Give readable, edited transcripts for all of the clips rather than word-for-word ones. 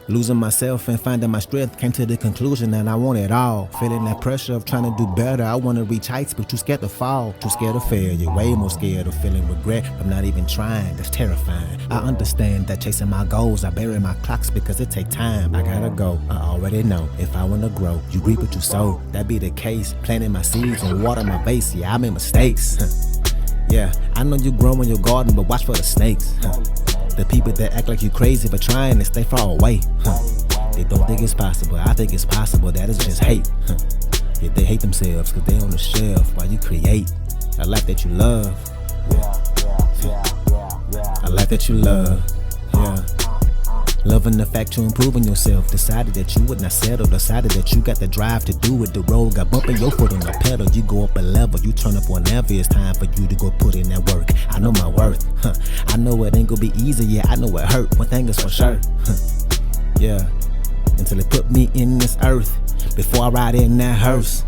Losing myself and finding my strength, came to the conclusion that I want it all. Feeling that pressure of trying to do better, I want to reach heights, but too scared to fall. Too scared of failure, way more scared of feeling regret from not even trying. That's terrifying. I understand that chasing my goals, I bury my clocks because it take time. I gotta go, I already know. If I want to grow, you reap what you sow. That be the case, planting my seeds and water my base. Yeah, I made mistakes. Yeah, I know you grow in your garden, but watch for the snakes. The people that act like you crazy for trying to stay far away. They don't think it's possible. I think it's possible. That is just hate. Yeah, they hate themselves because they on the shelf while you create a life that you love. A life that you love. Yeah. Loving the fact you're improving yourself. Decided that you would not settle. Decided that you got the drive to do it. The road got bumping your foot on the pedal. You go up a level. You turn up whenever it's time for you to go put in that work. I know my worth. I know it ain't gonna be easy. Yeah, I know it hurt. One thing is for sure. Yeah. Until they put me in this earth. Before I ride in that hearse.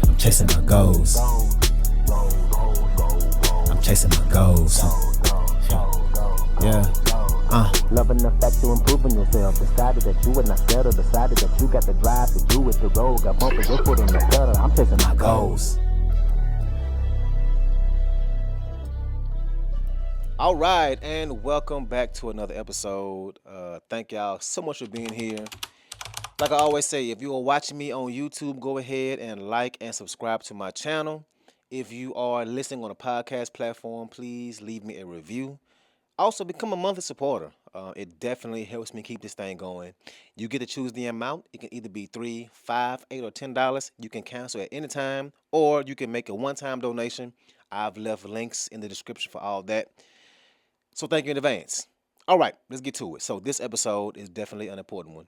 I'm chasing my goals. I'm chasing my goals. Yeah. Loving the fact you're improving yourself. Decided that you would not settle. Decided that you got the drive to do it. The road got bumping your foot on the pedal. I'm chasing my goals. All right, and welcome back to another episode. Thank y'all so much for being here. Like I always say, if you are watching me on YouTube, go ahead and like and subscribe to my channel. If you are listening on a podcast platform, please leave me a review. Also, become a monthly supporter. It definitely helps me keep this thing going. You get to choose the amount. It can either be $3, $5, $8, or $10. You can cancel at any time, or you can make a one-time donation. I've left links in the description for all that. So thank you in advance. All right, let's get to it. So this episode is definitely an important one.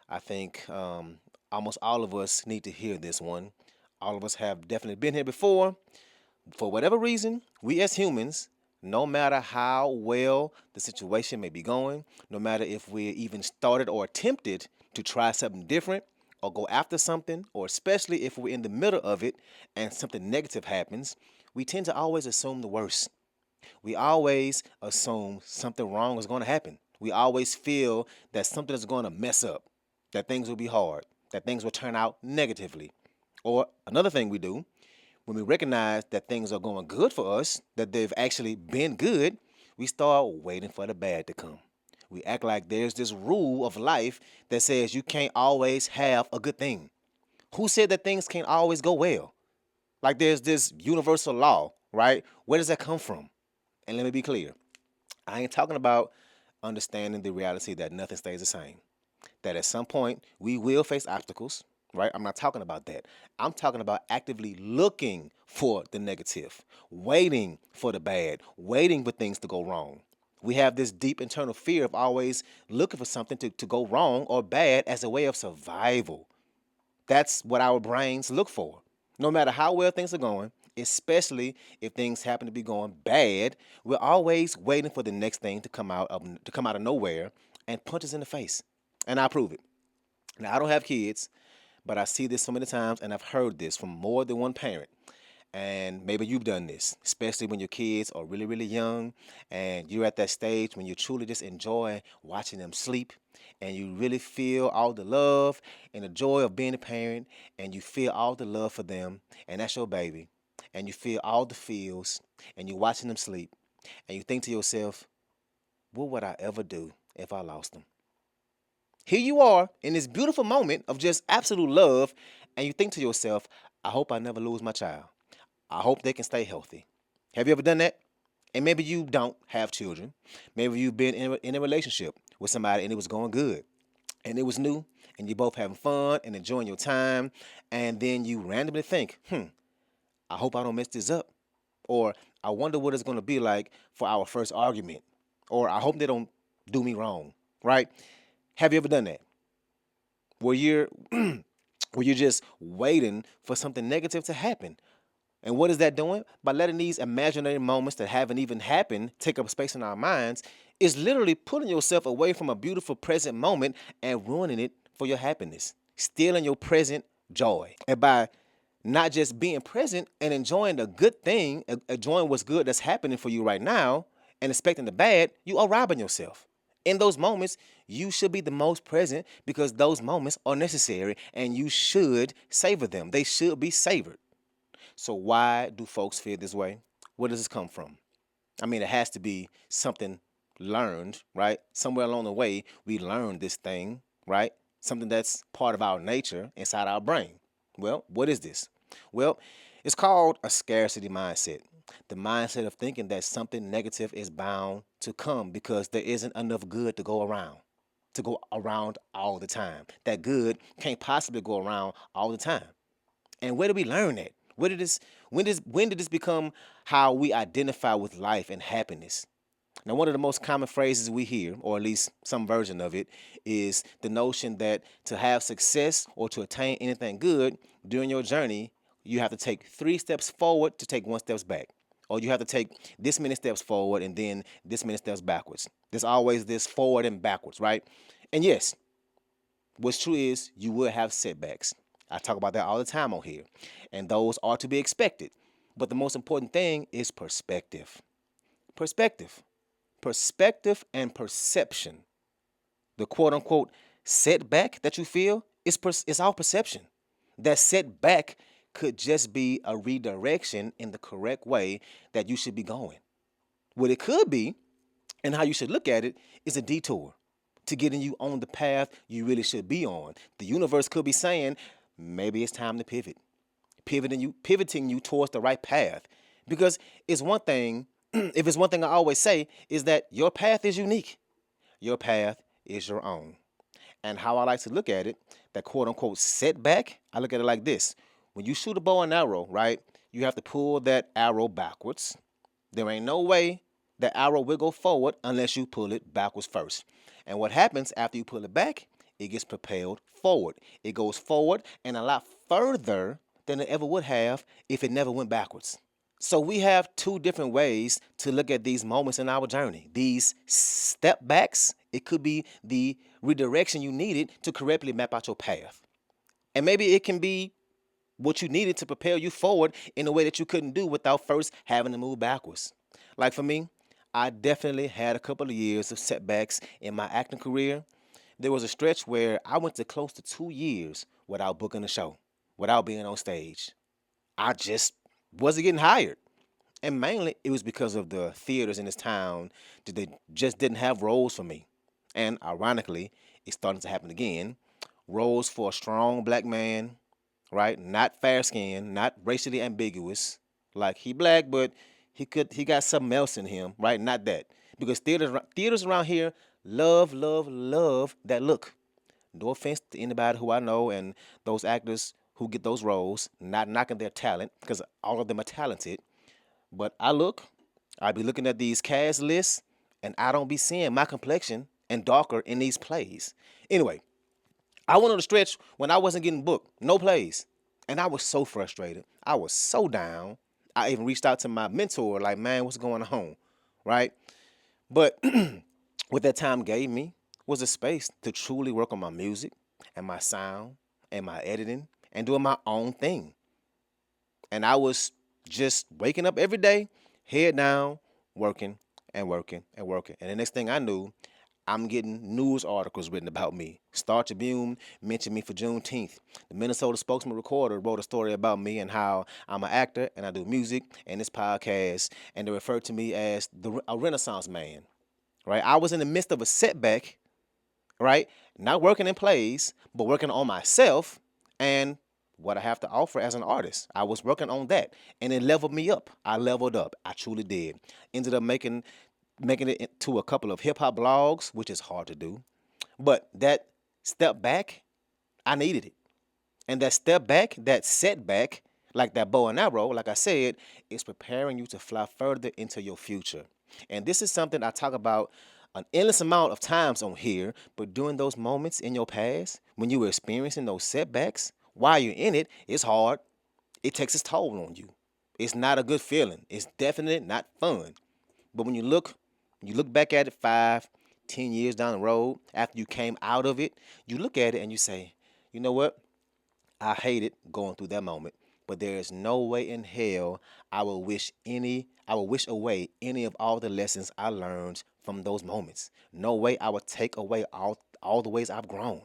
I think almost all of us need to hear this one. All of us have definitely been here before. For whatever reason, we as humans, no matter how well the situation may be going, no matter if we're even started or attempted to try something different or go after something, or especially if we're in the middle of it and something negative happens, we tend to always assume the worst. We always assume something wrong is going to happen. We always feel that something is going to mess up, that things will be hard, that things will turn out negatively. Or another thing we do, when we recognize that things are going good for us, that they've actually been good, we start waiting for the bad to come. We act like there's this rule of life that says you can't always have a good thing. Who said that things can't always go well? Like there's this universal law, right? Where does that come from? And let me be clear. I ain't talking about understanding the reality that nothing stays the same. That at some point we will face obstacles, right? I'm not talking about that. I'm talking about actively looking for the negative, waiting for the bad, waiting for things to go wrong. We have this deep internal fear of always looking for something to go wrong or bad as a way of survival. That's what our brains look for. No matter how well things are going, especially if things happen to be going bad, we're always waiting for the next thing to come out of nowhere and punch us in the face. And I prove it. Now, I don't have kids, but I see this so many times, and I've heard this from more than one parent. And maybe you've done this, especially when your kids are really, really young, and you're at that stage when you truly just enjoy watching them sleep, and you really feel all the love and the joy of being a parent, and you feel all the love for them, and that's your baby, and you feel all the feels, and you're watching them sleep, and you think to yourself, what would I ever do if I lost them? Here you are in this beautiful moment of just absolute love, and you think to yourself, I hope I never lose my child. I hope they can stay healthy. Have you ever done that? And maybe you don't have children. Maybe you've been in a relationship with somebody and it was going good and it was new and you're both having fun and enjoying your time. And then you randomly think, I hope I don't mess this up. Or I wonder what it's going to be like for our first argument. Or I hope they don't do me wrong, right? Have you ever done that? Where you're just waiting for something negative to happen. And what is that doing? By letting these imaginary moments that haven't even happened take up space in our minds, is literally pulling yourself away from a beautiful present moment and ruining it for your happiness, stealing your present joy. And by not just being present and enjoying the good thing, enjoying what's good that's happening for you right now, and expecting the bad, you are robbing yourself. In those moments, you should be the most present because those moments are necessary and you should savor them. They should be savored. So, why do folks feel this way? Where does this come from? I mean, it has to be something learned, right? Somewhere along the way, we learned this thing, right? Something that's part of our nature inside our brain. Well, what is this? Well, it's called a scarcity mindset. The mindset of thinking that something negative is bound to come because there isn't enough good to go around all the time. That good can't possibly go around all the time. And where did we learn that? When did this become how we identify with life and happiness? Now, one of the most common phrases we hear, or at least some version of it, is the notion that to have success or to attain anything good during your journey, you have to take 3 steps forward to take 1 step back. Or you have to take this many steps forward and then this many steps backwards. There's always this forward and backwards, right? And yes, what's true is you will have setbacks. I talk about that all the time on here. And those are to be expected. But the most important thing is perspective. Perspective. Perspective and perception. The quote unquote setback that you feel is all perception. That setback could just be a redirection in the correct way that you should be going. What it could be, and how you should look at it, is a detour to getting you on the path you really should be on. The universe could be saying, maybe it's time to pivot, pivoting you towards the right path. Because it's one thing, if it's one thing I always say, is that your path is unique. Your path is your own. And how I like to look at it, that quote unquote setback, I look at it like this. When you shoot a bow and arrow, right, you have to pull that arrow backwards. There ain't no way the arrow will go forward unless you pull it backwards first. And what happens after you pull it back? It gets propelled forward. It goes forward and a lot further than it ever would have if it never went backwards. So we have 2 different ways to look at these moments in our journey. These step backs, it could be the redirection you needed to correctly map out your path. And maybe it can be what you needed to propel you forward in a way that you couldn't do without first having to move backwards. Like for me, I definitely had a couple of years of setbacks in my acting career. There was a stretch where I went to close to 2 years without booking a show, without being on stage. I just wasn't getting hired. And mainly it was because of the theaters in this town that they just didn't have roles for me. And ironically, it's starting to happen again. Roles for a strong black man, right? Not fair skinned, not racially ambiguous. Like he black, but he got something else in him, right? Not that. Because theaters around here love that look. No offense to anybody who I know and those actors who get those roles, not knocking their talent, because all of them are talented. But I be looking at these cast lists, and I don't be seeing my complexion and darker in these plays. Anyway, I went on a stretch when I wasn't getting booked, no plays. And I was so frustrated. I was so down. I even reached out to my mentor, like, man, what's going on? Right? But what that time gave me was a space to truly work on my music and my sound and my editing and doing my own thing. And I was just waking up every day, head down, working and working and working. And the next thing I knew, I'm getting news articles written about me. Star Tribune mentioned me for Juneteenth. The Minnesota Spokesman Recorder wrote a story about me and how I'm an actor and I do music and this podcast, and they referred to me as a Renaissance man. Right? I was in the midst of a setback, right? Not working in plays, but working on myself and what I have to offer as an artist. I was working on that, and it leveled me up. I leveled up. I truly did. Ended up making it into a couple of hip hop blogs, which is hard to do. But that step back, I needed it. And that step back, that setback, like that bow and arrow, like I said, is preparing you to fly further into your future. And this is something I talk about an endless amount of times on here, but during those moments in your past, when you were experiencing those setbacks, while you're in it, it's hard. It takes its toll on you. It's not a good feeling. It's definitely not fun. But when you look back at it 5, 10 years down the road after you came out of it, you look at it and you say, you know what? I hated going through that moment, but there is no way in hell I will wish away any of all the lessons I learned from those moments. No way I would take away all the ways I've grown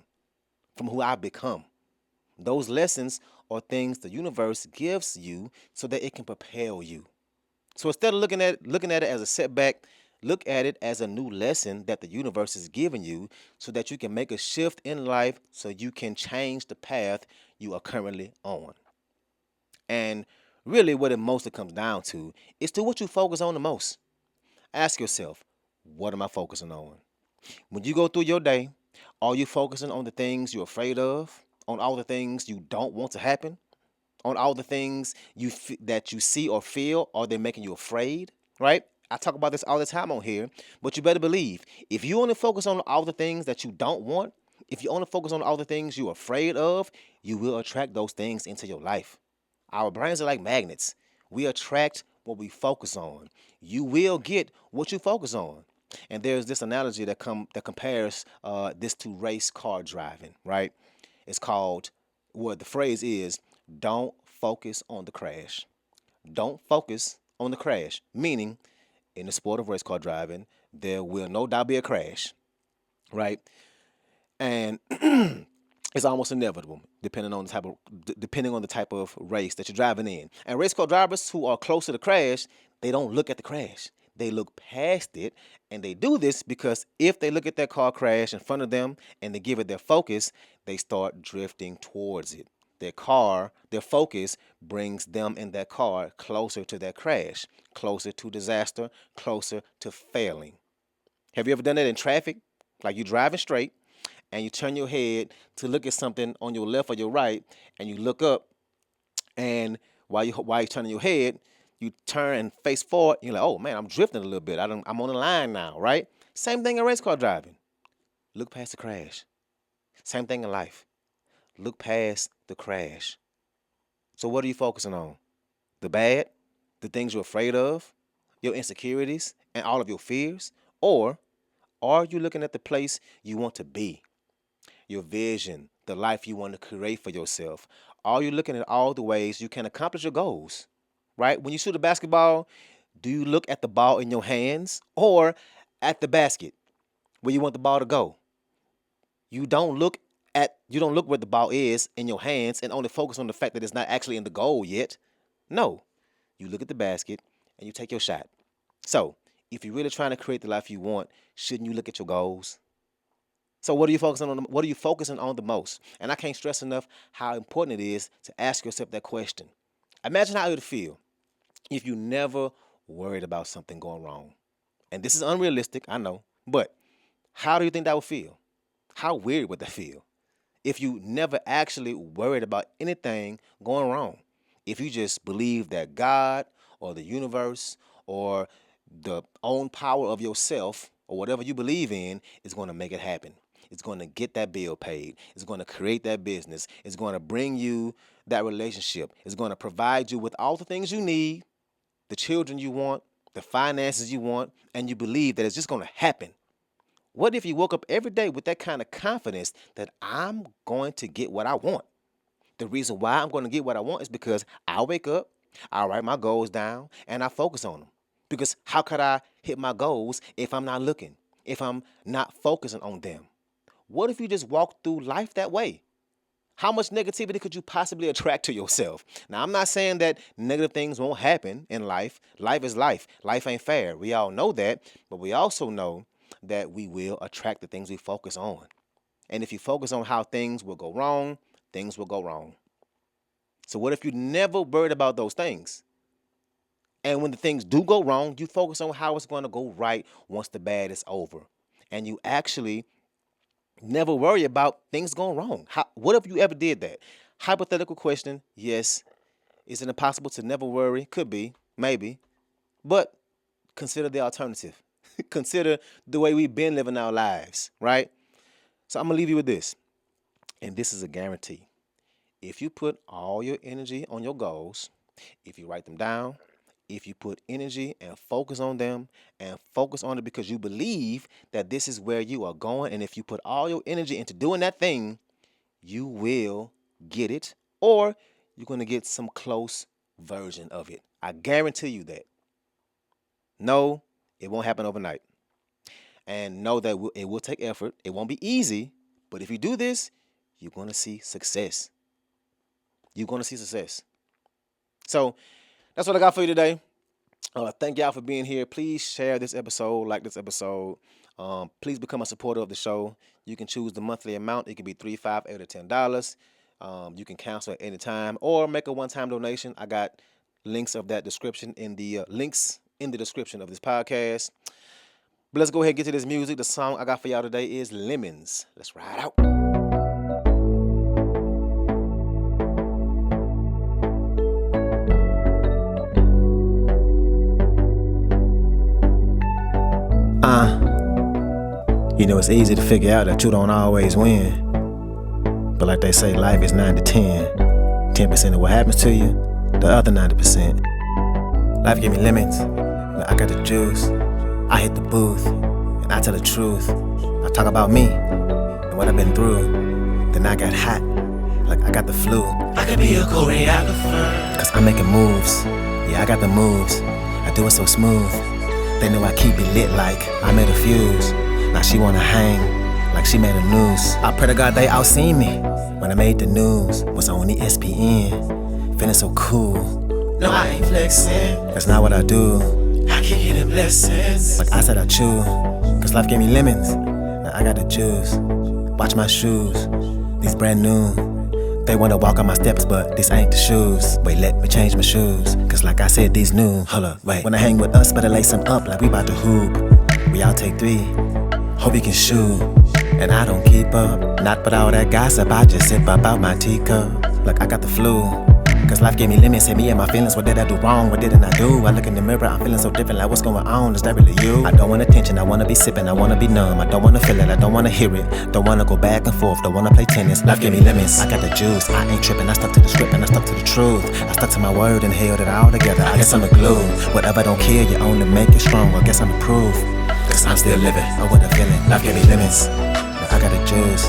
from who I've become. Those lessons are things the universe gives you so that it can propel you. So instead of looking at it as a setback, look at it as a new lesson that the universe is giving you so that you can make a shift in life so you can change the path you are currently on. And really what it mostly comes down to is to what you focus on the most. Ask yourself, what am I focusing on? When you go through your day, are you focusing on the things you're afraid of? On all the things you don't want to happen? On all the things that you see or feel? Are they making you afraid? Right? I talk about this all the time on here, but you better believe if you only focus on all the things that you don't want, if you only focus on all the things you're afraid of, you will attract those things into your life. Our brains are like magnets. We attract what we focus on. You will get what you focus on. And there's this analogy that compares this to race car driving, right? It's called, what the phrase is, don't focus on the crash. Don't focus on the crash, meaning in the sport of race car driving, there will no doubt be a crash, right? And it's almost inevitable depending on the type of race that you're driving in. And race car drivers who are close to the crash, they don't look at the crash. They look past it, and they do this because if they look at that car crash in front of them and they give it their focus, they start drifting towards it. Their focus brings them in that car closer to that crash, closer to disaster, closer to failing. Have you ever done that in traffic? Like you driving straight and you turn your head to look at something on your left or your right, and you look up, and while you're turning your head, you turn and face forward. You're like, oh man, I'm drifting a little bit. I'm on the line now, right? Same thing in race car driving. Look past the crash. Same thing in life. Look past the crash. So what are you focusing on? The bad, the things you're afraid of, your insecurities, and all of your fears, or are you looking at the place you want to be? Your vision, the life you want to create for yourself? Are you looking at all the ways you can accomplish your goals? Right? When you shoot a basketball, do you look at the ball in your hands or at the basket where you want the ball to go? You don't look where the ball is in your hands and only focus on the fact that it's not actually in the goal yet. No. You look at the basket and you take your shot. So, if you're really trying to create the life you want, shouldn't you look at your goals? So what are you focusing on? What are you focusing on the most? And I can't stress enough how important it is to ask yourself that question. Imagine how it would feel if you never worried about something going wrong. And this is unrealistic, I know, but how do you think that would feel? How weird would that feel? If you never actually worried about anything going wrong, if you just believe that God or the universe or the own power of yourself or whatever you believe in is going to make it happen. It's going to get that bill paid. It's going to create that business. It's going to bring you that relationship. It's going to provide you with all the things you need, the children you want, the finances you want, and you believe that it's just going to happen. What if you woke up every day with that kind of confidence that I'm going to get what I want? The reason why I'm going to get what I want is because I wake up, I write my goals down, and I focus on them. Because how could I hit my goals if I'm not looking, if I'm not focusing on them? What if you just walk through life that way? How much negativity could you possibly attract to yourself? Now, I'm not saying that negative things won't happen in life. Life is life. Life ain't fair. We all know that, but we also know that we will attract the things we focus on. And if you focus on how things will go wrong, things will go wrong. So what if you never worried about those things? And when the things do go wrong, you focus on how it's going to go right once the bad is over. And you actually never worry about things going wrong. What if you ever did that? Hypothetical question, yes. Is it impossible to never worry? Could be, maybe. But consider the alternative. Consider the way we've been living our lives, right? So I'm going to leave you with this. And this is a guarantee. If you put all your energy on your goals, if you write them down, if you put energy and focus on them and focus on it because you believe that this is where you are going, and if you put all your energy into doing that thing, you will get it, or you're going to get some close version of it. I guarantee you that. No, it won't happen overnight. and know that it will take effort. It won't be easy, but if you do this, you're going to see success. You're going to see success. So that's what I got for you today. Thank y'all for being here. Please share this episode, like this episode. Please become a supporter of the show. You can choose the monthly amount. It can be $3, $5, $8, or $10. You can cancel at any time or make a one-time donation. I got links in the description of this podcast. But let's go ahead and get to this music. The song I got for y'all today is Lemons. Let's ride out. You know, it's easy to figure out that you don't always win. But like they say, life is 9 to 10. 10% of what happens to you, the other 90%. Life gave me lemons, but I got the juice. I hit the booth, and I tell the truth. I talk about me, and what I've been through. Then I got hot, like I got the flu. I could be a choreographer, cause I'm making moves. Yeah, I got the moves. I do it so smooth. They know I keep it lit like I made a fuse. Now she wanna hang like she made a noose. I pray to God they all seen me when I made the news. Was on ESPN, feeling so cool. No, I ain't flexing. That's not what I do. I keep getting blessings. Like I said I chew, cause life gave me lemons. Now I got the juice. Watch my shoes, these brand new. They wanna walk on my steps, but this ain't the shoes. Wait, let me change my shoes, cause like I said, these new. Hold up, wait. When I hang with us, better lace them up like we bout to hoop. We all take 3, hope you can shoot. And I don't keep up, not with all that gossip. I just sip up out my teacup. Like I got the flu, cause life gave me lemons, hit me in my feelings. What did I do wrong? What didn't I do? I look in the mirror, I'm feeling so different. Like what's going on? Is that really you? I don't want attention, I wanna be sipping, I wanna be numb. I don't wanna feel it, I don't wanna hear it. Don't wanna go back and forth, don't wanna play tennis. Life gave me lemons, I got the juice. I ain't tripping, I stuck to the script and I stuck to the truth. I stuck to my word and held it all together. I guess I'm the glue. Whatever don't kill you, only make it strong. I guess I'm the proof, cause I'm still living. Oh, what a feeling. Life gave me lemons, but I got the juice.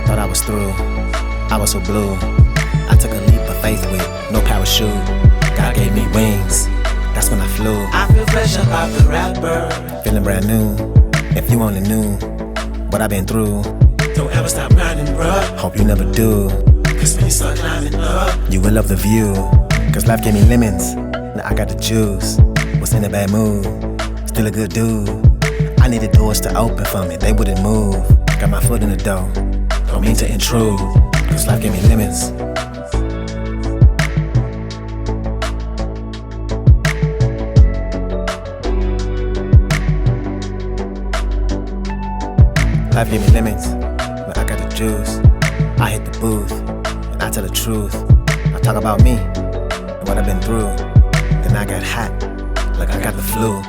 Thought I was through, I was so blue. I took a leap of faith with no parachute. God gave me wings, that's when I flew. I feel fresh up out the rapper, feeling brand new. If you only knew what I've been through. Don't ever stop grinding, bruh. Hope you never do, cause when you start climbing up, you will love the view. Cause life gave me lemons, now I got the juice. Was in a bad mood, still a good dude. I needed doors to open for me, they wouldn't move. Got my foot in the door, don't mean to intrude. Cause life gave me lemons. Life gave me lemons, but I got the juice. I hit the booth, and I tell the truth. I talk about me, and what I've been through. Then I got hot, like I got the flu.